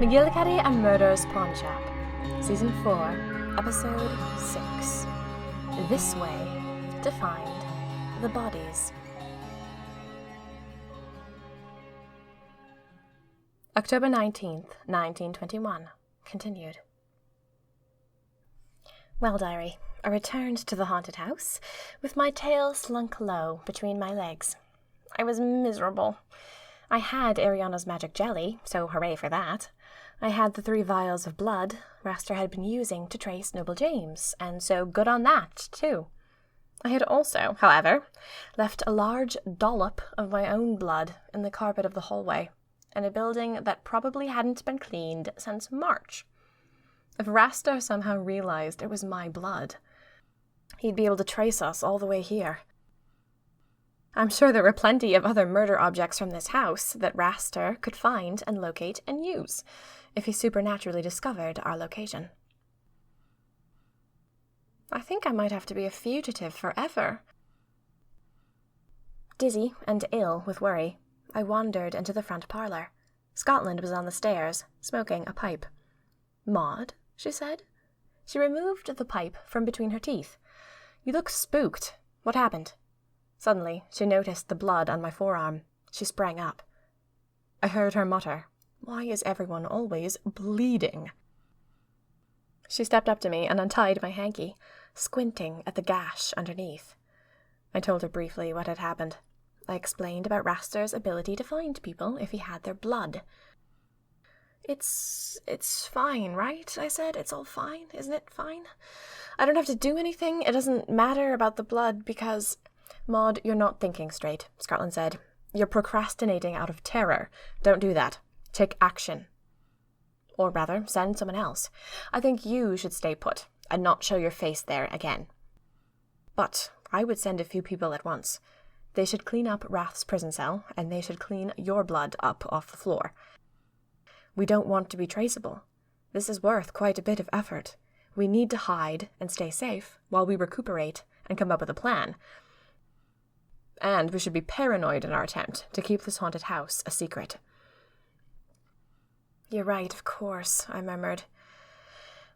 McGillicuddy and Murder's Pawn Shop, Season 4, Episode 6. This way to find the bodies. October 19th, 1921. Continued. Well, diary, I returned to the haunted house, with my tail slunk low between my legs. I was miserable. I had Ariana's magic jelly, so hooray for that. I had the 3 vials of blood Raster had been using to trace Noble James, and so good on that, too. I had also, however, left a large dollop of my own blood in the carpet of the hallway, in a building that probably hadn't been cleaned since March. If Raster somehow realized it was my blood, he'd be able to trace us all the way here. I'm sure there were plenty of other murder objects from this house that Raster could find and locate and use, if he supernaturally discovered our location. I think I might have to be a fugitive forever. Dizzy and ill with worry, I wandered into the front parlour. Scotland was on the stairs, smoking a pipe. "Maud," she said. She removed the pipe from between her teeth. "You look spooked. What happened?" Suddenly, she noticed the blood on my forearm. She sprang up. I heard her mutter, "Why is everyone always bleeding?" She stepped up to me and untied my hanky, squinting at the gash underneath. I told her briefly what had happened. I explained about Raster's ability to find people if he had their blood. It's fine, right?" I said. "It's all fine, isn't it fine? I don't have to do anything. It doesn't matter about the blood because..." "Maud, you're not thinking straight," Scotland said. "You're procrastinating out of terror. Don't do that. Take action. Or rather, send someone else. I think you should stay put and not show your face there again. But I would send a few people at once. They should clean up Rath's prison cell, and they should clean your blood up off the floor. We don't want to be traceable. This is worth quite a bit of effort. We need to hide and stay safe while we recuperate and come up with a plan. And we should be paranoid in our attempt to keep this haunted house a secret." "You're right, of course," I murmured.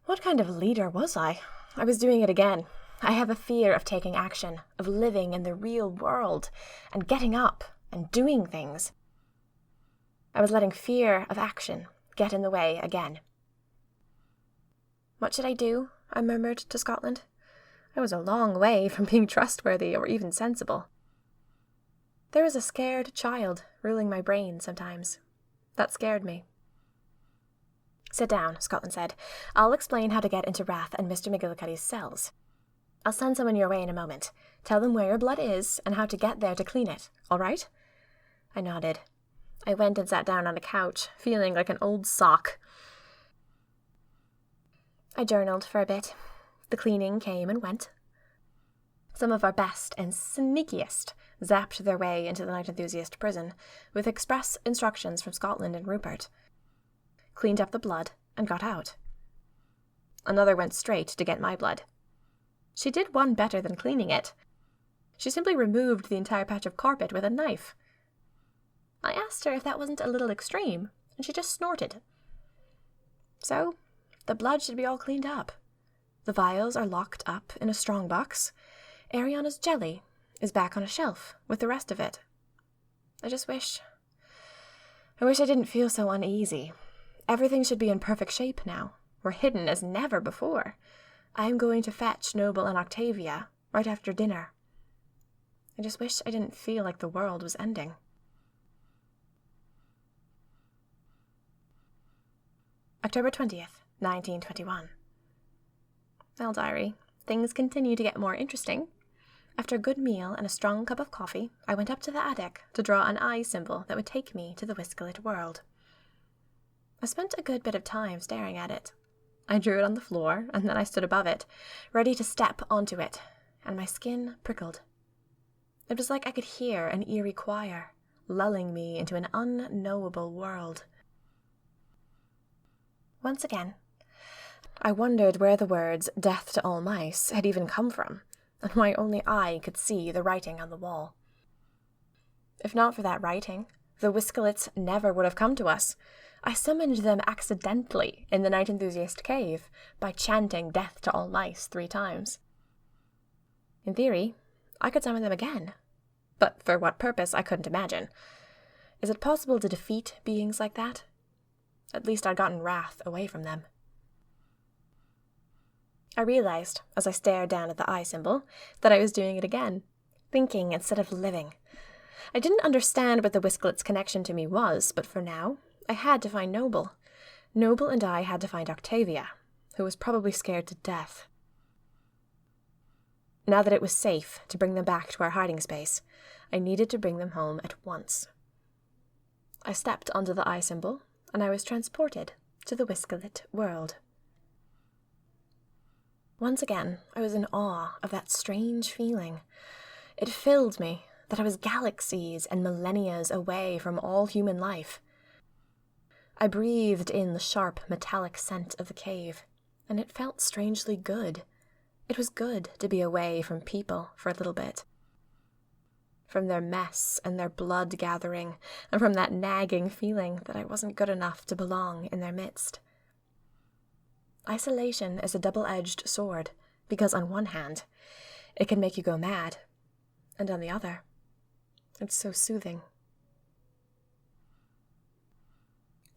What kind of leader was I? I was doing it again. I have a fear of taking action, of living in the real world, and getting up and doing things. I was letting fear of action get in the way again. "What should I do?" I murmured to Scotland. I was a long way from being trustworthy or even sensible. There was a scared child ruling my brain sometimes. That scared me. "Sit down," Scotland said. "I'll explain how to get into Rath and Mr. McGillicuddy's cells. I'll send someone your way in a moment. Tell them where your blood is and how to get there to clean it, all right?" I nodded. I went and sat down on a couch, feeling like an old sock. I journaled for a bit. The cleaning came and went. Some of our best and sneakiest zapped their way into the Night Enthusiast prison, with express instructions from Scotland and Rupert. Cleaned up the blood and got out. Another went straight to get my blood. She did one better than cleaning it. She simply removed the entire patch of carpet with a knife. I asked her if that wasn't a little extreme, and she just snorted. So, the blood should be all cleaned up. The vials are locked up in a strongbox. Ariana's jelly is back on a shelf with the rest of it. I wish I didn't feel so uneasy. Everything should be in perfect shape now. We're hidden as never before. I am going to fetch Noble and Octavia right after dinner. I just wish I didn't feel like the world was ending. October 20th, 1921. Well, diary, things continue to get more interesting. After a good meal and a strong cup of coffee, I went up to the attic to draw an eye symbol that would take me to the whisk-lit world. I spent a good bit of time staring at it. I drew it on the floor, and then I stood above it, ready to step onto it, and my skin prickled. It was like I could hear an eerie choir, lulling me into an unknowable world. Once again, I wondered where the words "death to all mice" had even come from, and why only I could see the writing on the wall. If not for that writing, the Whiskalets never would have come to us. I summoned them accidentally in the Night Enthusiast cave by chanting death to all mice 3 times. In theory, I could summon them again, but for what purpose I couldn't imagine. Is it possible to defeat beings like that? At least I'd gotten wrath away from them. I realized, as I stared down at the eye symbol, that I was doing it again, thinking instead of living. I didn't understand what the Whiskelet's connection to me was, but for now, I had to find Noble. Noble and I had to find Octavia, who was probably scared to death. Now that it was safe to bring them back to our hiding space, I needed to bring them home at once. I stepped onto the eye symbol, and I was transported to the Whiskelet world. Once again, I was in awe of that strange feeling. It filled me that I was galaxies and millennias away from all human life. I breathed in the sharp, metallic scent of the cave, and it felt strangely good. It was good to be away from people for a little bit. From their mess and their blood gathering, and from that nagging feeling that I wasn't good enough to belong in their midst. Isolation is a double-edged sword, because on one hand, it can make you go mad, and on the other, it's so soothing.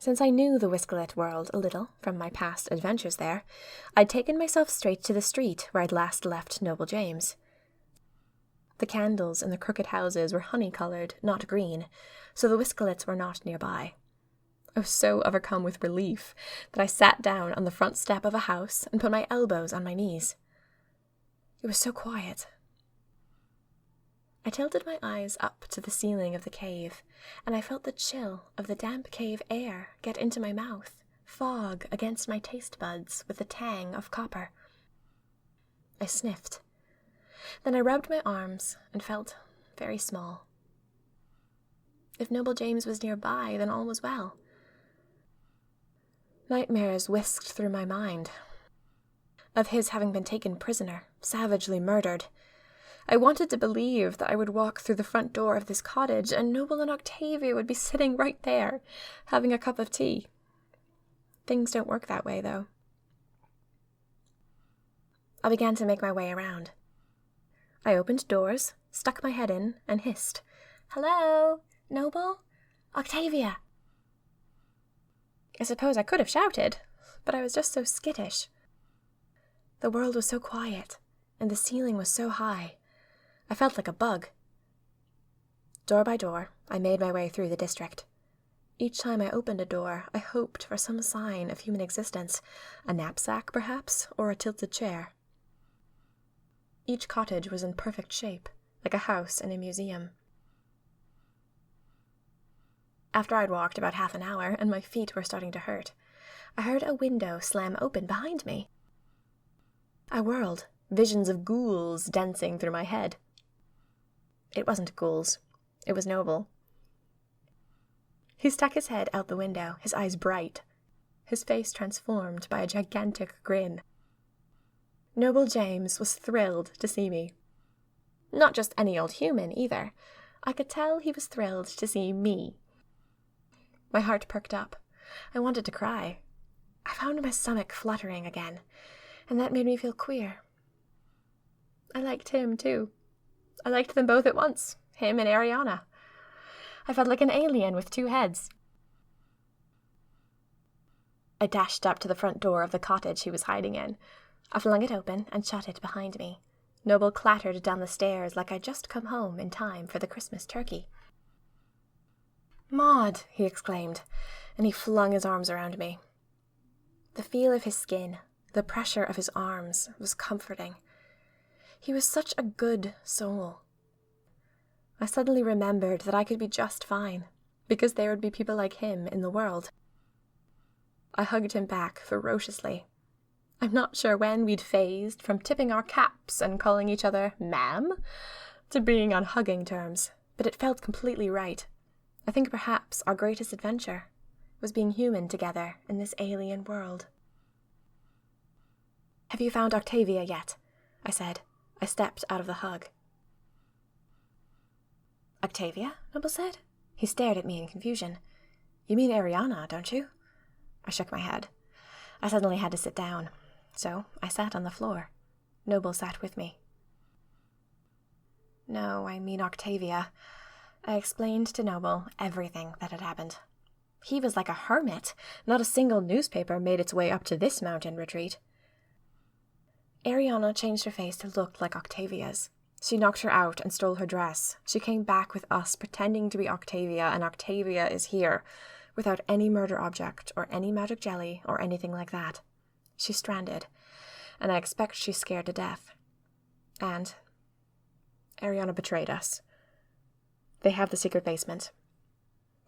Since I knew the Whiskelet world a little from my past adventures there, I'd taken myself straight to the street where I'd last left Noble James. The candles in the crooked houses were honey-coloured, not green, so the Whiskelets were not nearby. I was so overcome with relief that I sat down on the front step of a house and put my elbows on my knees. It was so quiet. I tilted my eyes up to the ceiling of the cave, and I felt the chill of the damp cave air get into my mouth, fog against my taste buds with the tang of copper. I sniffed. Then I rubbed my arms and felt very small. If Noble James was nearby, then all was well. Nightmares whisked through my mind, of his having been taken prisoner, savagely murdered. I wanted to believe that I would walk through the front door of this cottage and Noble and Octavia would be sitting right there, having a cup of tea. Things don't work that way, though. I began to make my way around. I opened doors, stuck my head in, and hissed, "Hello, Noble? Octavia!" I suppose I could have shouted, but I was just so skittish. The world was so quiet, and the ceiling was so high. I felt like a bug. Door by door, I made my way through the district. Each time I opened a door, I hoped for some sign of human existence, a knapsack, perhaps, or a tilted chair. Each cottage was in perfect shape, like a house in a museum. After I'd walked about half an hour and my feet were starting to hurt, I heard a window slam open behind me. I whirled, visions of ghouls dancing through my head. It wasn't ghouls. It was Noble. He stuck his head out the window, his eyes bright, his face transformed by a gigantic grin. Noble James was thrilled to see me. Not just any old human, either. I could tell he was thrilled to see me. My heart perked up. I wanted to cry. I found my stomach fluttering again, and that made me feel queer. I liked him, too. I liked them both at once, him and Ariana. I felt like an alien with 2 heads. I dashed up to the front door of the cottage he was hiding in. I flung it open and shut it behind me. Noble clattered down the stairs like I'd just come home in time for the Christmas turkey. "Maud!" he exclaimed, and he flung his arms around me. The feel of his skin, the pressure of his arms, was comforting. He was such a good soul. I suddenly remembered that I could be just fine, because there would be people like him in the world. I hugged him back ferociously. I'm not sure when we'd phased from tipping our caps and calling each other ma'am to being on hugging terms, but it felt completely right. I think perhaps our greatest adventure was being human together in this alien world. "Have you found Octavia yet?" I said. I stepped out of the hug. "Octavia?" Noble said. He stared at me in confusion. "You mean Ariana, don't you?" I shook my head. I suddenly had to sit down, so I sat on the floor. Noble sat with me. No, I mean Octavia. I explained to Noble everything that had happened. He was like a hermit. Not a single newspaper made its way up to this mountain retreat. Ariana changed her face to look like Octavia's. She knocked her out and stole her dress. She came back with us, pretending to be Octavia, and Octavia is here, without any murder object, or any magic jelly, or anything like that. She's stranded, and I expect she's scared to death. And Ariana betrayed us. They have the secret basement.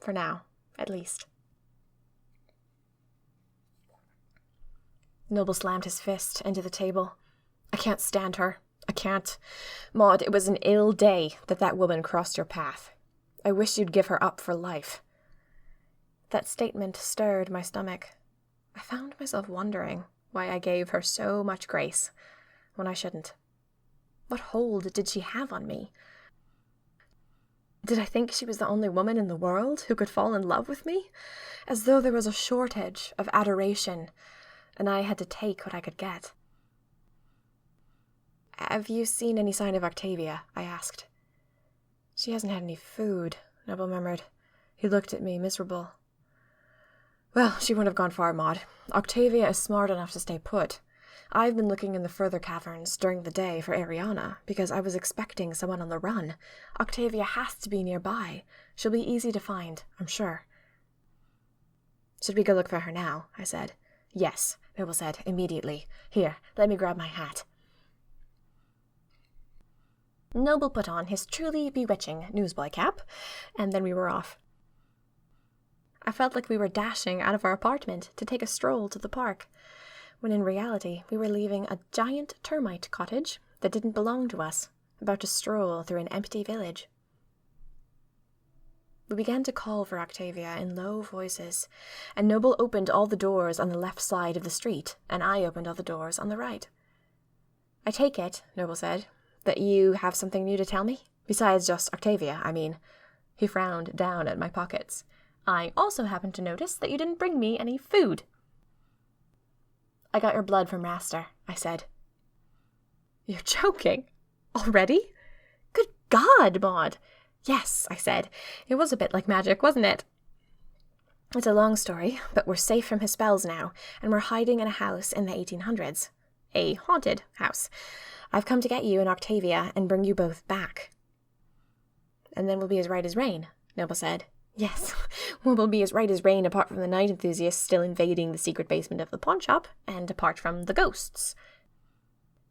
For now, at least. Noble slammed his fist into the table. I can't stand her. I can't. Maud, it was an ill day that woman crossed your path. I wish you'd give her up for life. That statement stirred my stomach. I found myself wondering why I gave her so much grace when I shouldn't. What hold did she have on me? Did I think she was the only woman in the world who could fall in love with me? As though there was a shortage of adoration, and I had to take what I could get. Have you seen any sign of Octavia? I asked. She hasn't had any food, Noble murmured. He looked at me, miserable. Well, she wouldn't have gone far, Maud. Octavia is smart enough to stay put. I've been looking in the further caverns during the day for Ariana, because I was expecting someone on the run. Octavia has to be nearby. She'll be easy to find, I'm sure. Should we go look for her now? I said. Yes, Noble said, immediately. Here, let me grab my hat. Noble put on his truly bewitching newsboy cap, and then we were off. I felt like we were dashing out of our apartment to take a stroll to the park, when in reality we were leaving a giant termite cottage that didn't belong to us, about to stroll through an empty village. We began to call for Octavia in low voices, and Noble opened all the doors on the left side of the street, and I opened all the doors on the right. I take it, Noble said, that you have something new to tell me? Besides just Octavia, I mean. He frowned down at my pockets. I also happened to notice that you didn't bring me any food. I got your blood from Raster, I said. You're joking? Already? Good God, Maud! Yes, I said. It was a bit like magic, wasn't it? It's a long story, but we're safe from his spells now, and we're hiding in a house in the 1800s. A haunted house. I've come to get you and Octavia and bring you both back. And then we'll be as right as rain, Noble said. Yes, we'll be as right as rain apart from the night enthusiasts still invading the secret basement of the pawnshop, and apart from the ghosts.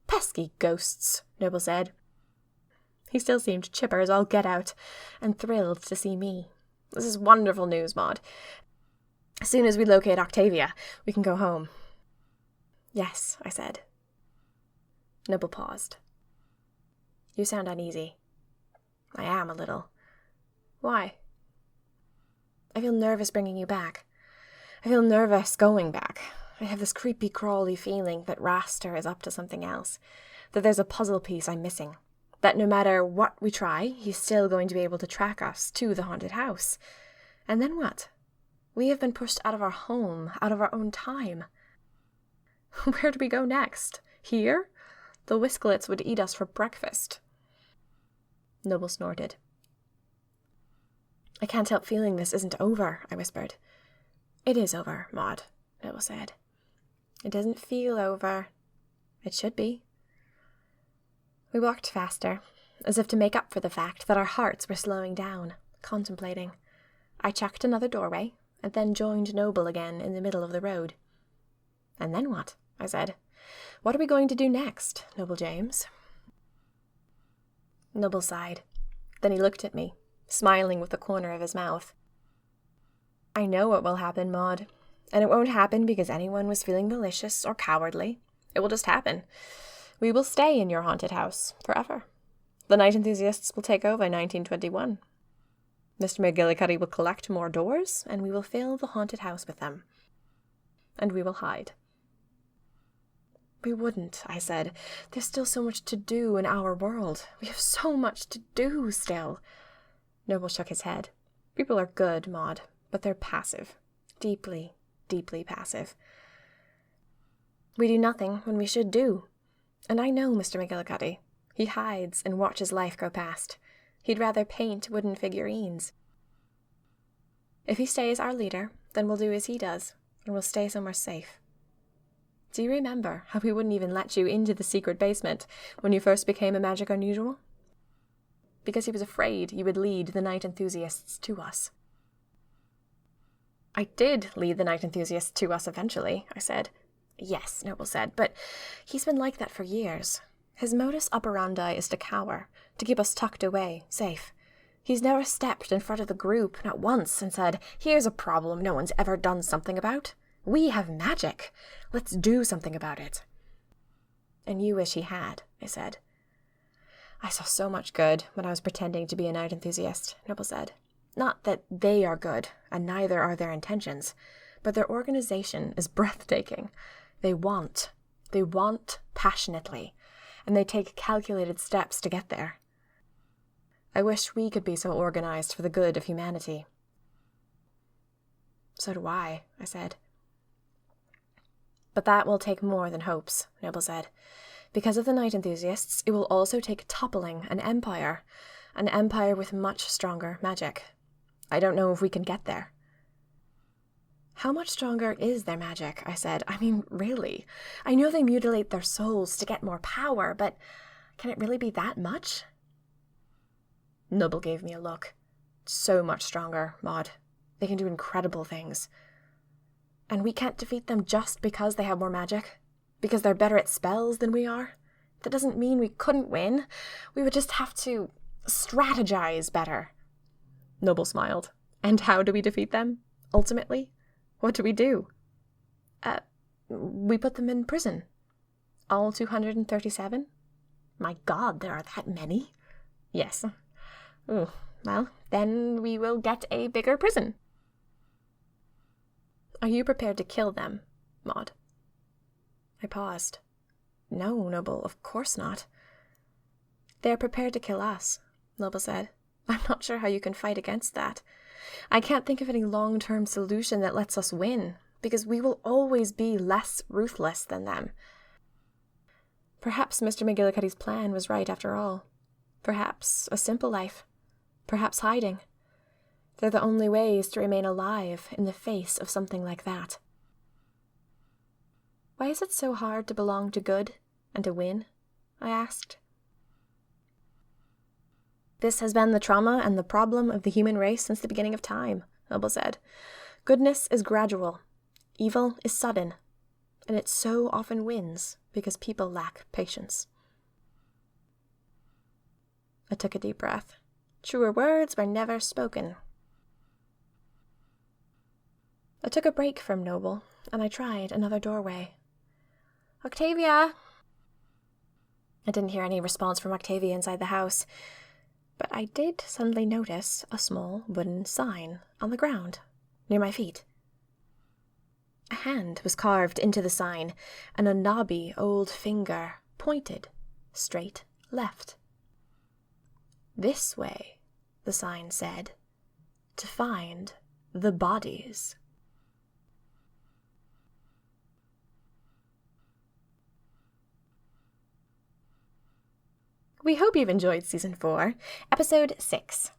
Pesky ghosts, Noble said. He still seemed chipper as all get out, and thrilled to see me. This is wonderful news, Maud. As soon as we locate Octavia, we can go home. Yes, I said. Noble paused. You sound uneasy. I am a little. Why? I feel nervous bringing you back. I feel nervous going back. I have this creepy, crawly feeling that Raster is up to something else, that there's a puzzle piece I'm missing, that no matter what we try, he's still going to be able to track us to the haunted house. And then what? We have been pushed out of our home, out of our own time. Where do we go next? Here? The Whisklets would eat us for breakfast. Noble snorted. I can't help feeling this isn't over, I whispered. It is over, Maud, Noble said. It doesn't feel over. It should be. We walked faster, as if to make up for the fact that our hearts were slowing down, contemplating. I checked another doorway, and then joined Noble again in the middle of the road. And then what? I said. What are we going to do next, Noble James? Noble sighed. Then he looked at me, smiling with the corner of his mouth. I know what will happen, Maud, and it won't happen because anyone was feeling malicious or cowardly. It will just happen. We will stay in your haunted house forever. The night enthusiasts will take over in 1921. Mr. McGillicuddy will collect more doors, and we will fill the haunted house with them. And we will hide. We wouldn't, I said. There's still so much to do in our world. We have so much to do still. Noble shook his head. People are good, Maud, but they're passive. Deeply, deeply passive. We do nothing when we should do. And I know Mr. McGillicuddy. He hides and watches life go past. He'd rather paint wooden figurines. If he stays our leader, then we'll do as he does, and we'll stay somewhere safe. Do you remember how he wouldn't even let you into the secret basement when you first became a magic unusual? Because he was afraid you would lead the night enthusiasts to us. I did lead the night enthusiasts to us eventually, I said. Yes, Noble said, but he's been like that for years. His modus operandi is to cower, to keep us tucked away, safe. He's never stepped in front of the group, not once, and said, "Here's a problem no one's ever done something about. We have magic. Let's do something about it." And you wish he had, I said. I saw so much good when I was pretending to be a night enthusiast, Noble said. Not that they are good, and neither are their intentions, but their organization is breathtaking. They want passionately, and they take calculated steps to get there. I wish we could be so organized for the good of humanity. So do I said. But that will take more than hopes, Noble said. Because of the night enthusiasts, it will also take toppling an empire with much stronger magic. I don't know if we can get there. How much stronger is their magic? I said. I mean, really. I know they mutilate their souls to get more power, but can it really be that much? Noble gave me a look. So much stronger, Maud. They can do incredible things. And we can't defeat them just because they have more magic? Because they're better at spells than we are? That doesn't mean we couldn't win. We would just have to strategize better. Noble smiled. And how do we defeat them, ultimately? What do we do? We put them in prison. All 237? My God, there are that many? Yes. Oh, well, then we will get a bigger prison. Are you prepared to kill them, Maud? I paused. No, Noble, of course not. They're prepared to kill us, Noble said. I'm not sure how you can fight against that. I can't think of any long-term solution that lets us win, because we will always be less ruthless than them. Perhaps Mr. McGillicuddy's plan was right after all. Perhaps a simple life. Perhaps hiding. They're the only ways to remain alive in the face of something like that. Why is it so hard to belong to good and to win? I asked. This has been the trauma and the problem of the human race since the beginning of time, Noble said. Goodness is gradual. Evil is sudden. And it so often wins because people lack patience. I took a deep breath. Truer words were never spoken. I took a break from Noble, and I tried another doorway. Octavia! I didn't hear any response from Octavia inside the house, but I did suddenly notice a small wooden sign on the ground, near my feet. A hand was carved into the sign, and a knobby old finger pointed straight left. This way, the sign said, to find the bodies. We hope you've enjoyed Season 4, Episode 6.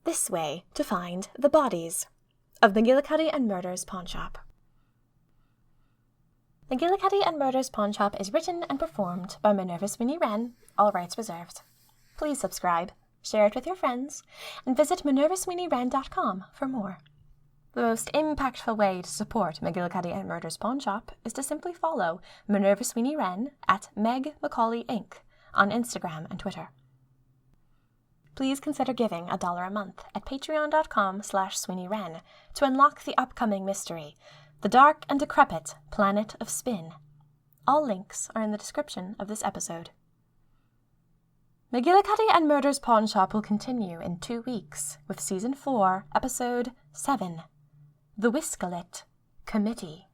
This way to find the bodies of McGillicuddy and Murder's Pawnshop. McGillicuddy and Murder's Pawnshop is written and performed by Minerva Sweeney Wren, all rights reserved. Please subscribe, share it with your friends, and visit minervasweeneywren.com for more. The most impactful way to support McGillicuddy and Murder's Pawnshop is to simply follow Minerva Sweeney Wren at Meg Macaulay Inc. on Instagram and Twitter. Please consider giving $1 a month at patreon.com/SweeneyWren to unlock the upcoming mystery, The Dark and Decrepit Planet of Spin. All links are in the description of this episode. McGillicuddy and Murder's Pawnshop will continue in 2 weeks with Season 4, Episode 7, The Whiskelet Committee.